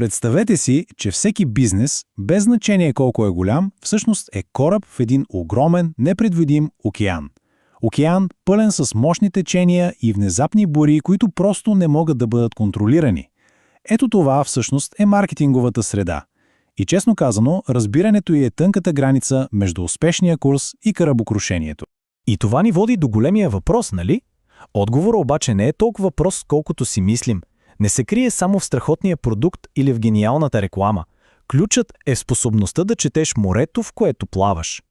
Представете си, че всеки бизнес, без значение колко е голям, всъщност е кораб в един огромен, непредвидим океан. Океан, пълен с мощни течения и внезапни бури, които просто не могат да бъдат контролирани. Ето това всъщност е маркетинговата среда. И честно казано, разбирането й е тънката граница между успешния курс и корабокрушението. И това ни води до големия въпрос, нали? Отговорът обаче не е толкова въпрос, колкото си мислим. Не се крие само в страхотния продукт или в гениалната реклама. Ключът е способността да четеш морето, в което плаваш.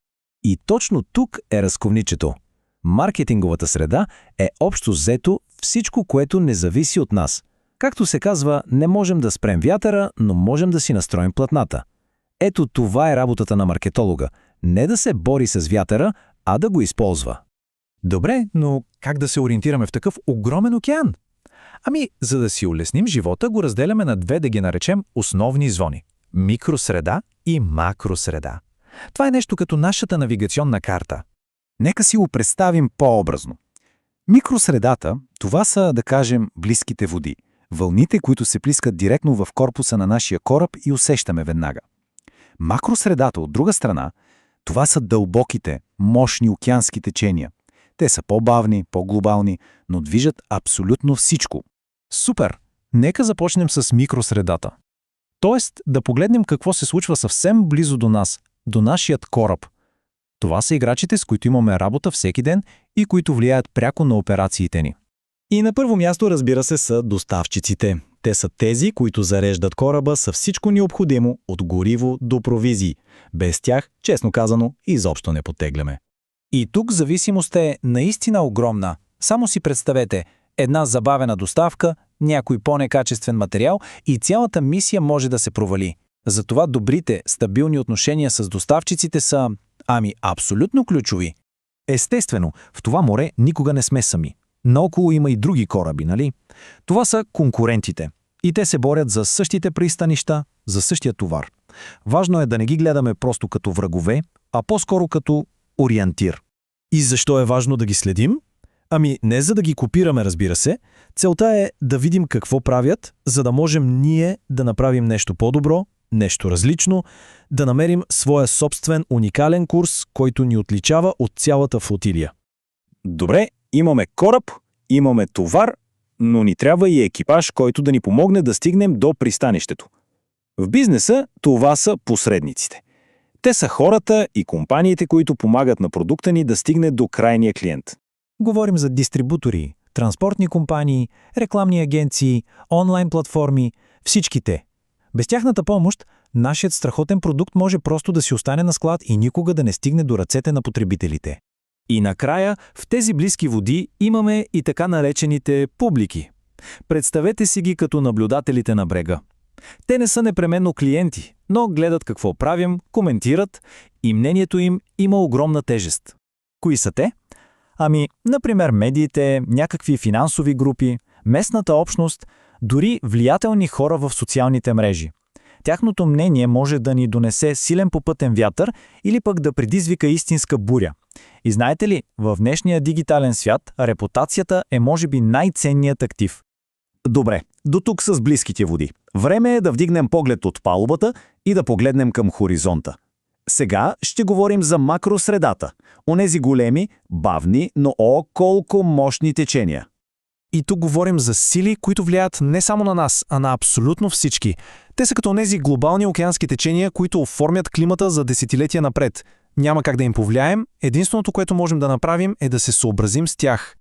И точно тук е разковничето. Маркетинговата среда е общо взето всичко, което не зависи от нас. Както се казва, не можем да спрем вятъра, но можем да си настроим платната. Ето това е работата на маркетолога. Не да се бори с вятъра, а да го използва. Добре, но как да се ориентираме в такъв огромен океан? Ами, за да си улесним живота, го разделяме на две, да ги наречем основни зони – микросреда и макросреда. Това е нещо като нашата навигационна карта. Нека си го представим по-образно. Микросредата, това са, да кажем, близките води. Вълните, които се плискат директно в корпуса на нашия кораб и усещаме веднага. Макросредата, от друга страна, това са дълбоките, мощни океански течения. Те са по-бавни, по-глобални, но движат абсолютно всичко. Супер! Нека започнем с микросредата. Тоест да погледнем какво се случва съвсем близо до нас, до нашият кораб. Това са играчите, с които имаме работа всеки ден и които влияят пряко на операциите ни. И на първо място, разбира се, са доставчиците. Те са тези, които зареждат кораба с всичко необходимо, от гориво до провизии. Без тях, честно казано, изобщо не потегляме. И тук зависимост е наистина огромна. Само си представете, една забавена доставка, някой по-некачествен материал и цялата мисия може да се провали. Затова добрите, стабилни отношения с доставчиците са, абсолютно ключови. Естествено, в това море никога не сме сами. Наоколо има и други кораби, нали? Това са конкурентите. И те се борят за същите пристанища, за същия товар. Важно е да не ги гледаме просто като врагове, а по-скоро като ориентир. И защо е важно да ги следим? Не за да ги копираме, разбира се. Целта е да видим какво правят, за да можем ние да направим нещо по-добро, нещо различно, да намерим своя собствен уникален курс, който ни отличава от цялата флотилия. Добре, имаме кораб, имаме товар, но ни трябва и екипаж, който да ни помогне да стигнем до пристанището. В бизнеса това са посредниците. Те са хората и компаниите, които помагат на продукта ни да стигне до крайния клиент. Говорим за дистрибутори, транспортни компании, рекламни агенции, онлайн платформи, всички те. Без тяхната помощ, нашият страхотен продукт може просто да си остане на склад и никога да не стигне до ръцете на потребителите. И накрая, в тези близки води имаме и така наречените публики. Представете си ги като наблюдателите на брега. Те не са непременно клиенти, но гледат какво правим, коментират и мнението им има огромна тежест. Кои са те? Например, медиите, някакви финансови групи, местната общност, дори влиятелни хора в социалните мрежи. Тяхното мнение може да ни донесе силен попътен вятър или пък да предизвика истинска буря. И знаете ли, в днешния дигитален свят репутацията е може би най-ценният актив. Добре, до тук с близките води. Време е да вдигнем поглед от палубата и да погледнем към хоризонта. Сега ще говорим за макросредата. Онези големи, бавни, но колко мощни течения. И тук говорим за сили, които влияят не само на нас, а на абсолютно всички. Те са като онези глобални океански течения, които оформят климата за десетилетия напред. Няма как да им повлияем, единственото, което можем да направим, е да се съобразим с тях.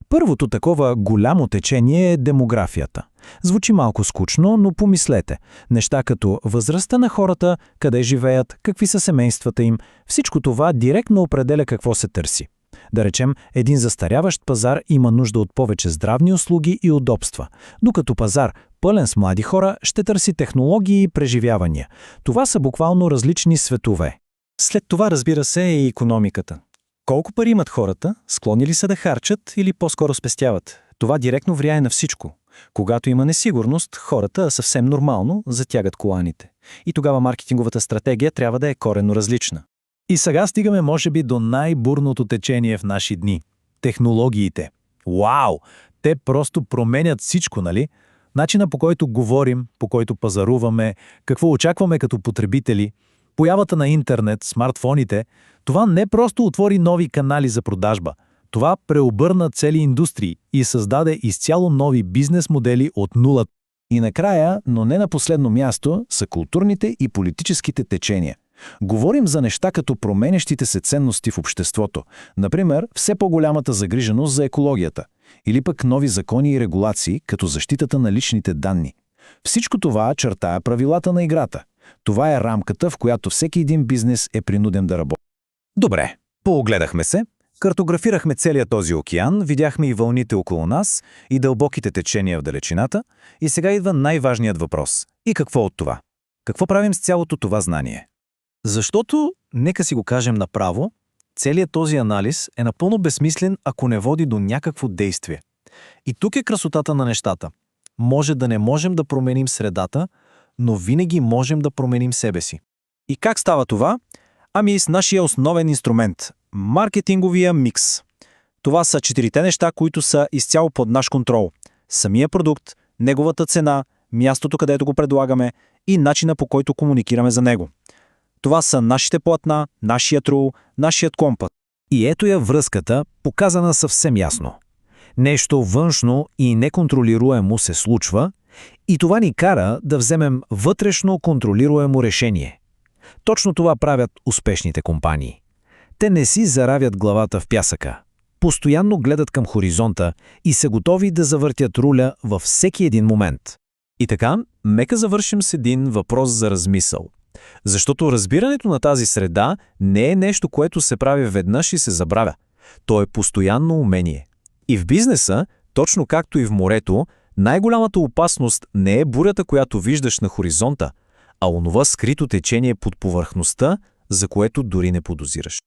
Първото такова голямо течение е демографията. Звучи малко скучно, но помислете. Неща като възрастта на хората, къде живеят, какви са семействата им, всичко това директно определя какво се търси. Да речем, един застаряващ пазар има нужда от повече здравни услуги и удобства, докато пазар, пълен с млади хора, ще търси технологии и преживявания. Това са буквално различни светове. След това, разбира се, е и икономиката. Колко пари имат хората, склонни ли са да харчат или по-скоро спестяват? Това директно влияе на всичко. Когато има несигурност, хората съвсем нормално затягат коланите. И тогава маркетинговата стратегия трябва да е коренно различна. И сега стигаме, може би, до най-бурното течение в наши дни – технологиите. Вау! Те просто променят всичко, нали? Начина по който говорим, по който пазаруваме, какво очакваме като потребители, появата на интернет, смартфоните, това не просто отвори нови канали за продажба. Това преобърна цели индустрии и създаде изцяло нови бизнес модели от нулата. И накрая, но не на последно място, са културните и политическите течения. Говорим за неща като променящите се ценности в обществото, например, все по-голямата загриженост за екологията, или пък нови закони и регулации, като защитата на личните данни. Всичко това чертая правилата на играта. Това е рамката, в която всеки един бизнес е принуден да работи. Добре, поогледахме се, картографирахме целият този океан, видяхме и вълните около нас, и дълбоките течения в далечината, и сега идва най-важният въпрос. И какво от това? Какво правим с цялото това знание? Защото, нека си го кажем направо, целият този анализ е напълно безсмислен, ако не води до някакво действие. И тук е красотата на нещата. Може да не можем да променим средата, но винаги можем да променим себе си. И как става това? Ами с нашия основен инструмент – маркетинговия микс. Това са 4 неща, които са изцяло под наш контрол. Самия продукт, неговата цена, мястото, където го предлагаме и начина, по който комуникираме за него. Това са нашите платна, нашият рул, нашият компас. И ето я връзката, показана съвсем ясно. Нещо външно и неконтролируемо се случва и това ни кара да вземем вътрешно контролируемо решение. Точно това правят успешните компании. Те не си заравят главата в пясъка. Постоянно гледат към хоризонта и са готови да завъртят руля във всеки един момент. И така, нека завършим с един въпрос за размисъл. Защото разбирането на тази среда не е нещо, което се прави веднъж и се забравя. То е постоянно умение. И в бизнеса, точно както и в морето, най-голямата опасност не е бурята, която виждаш на хоризонта, а онова скрито течение под повърхността, за което дори не подозираш.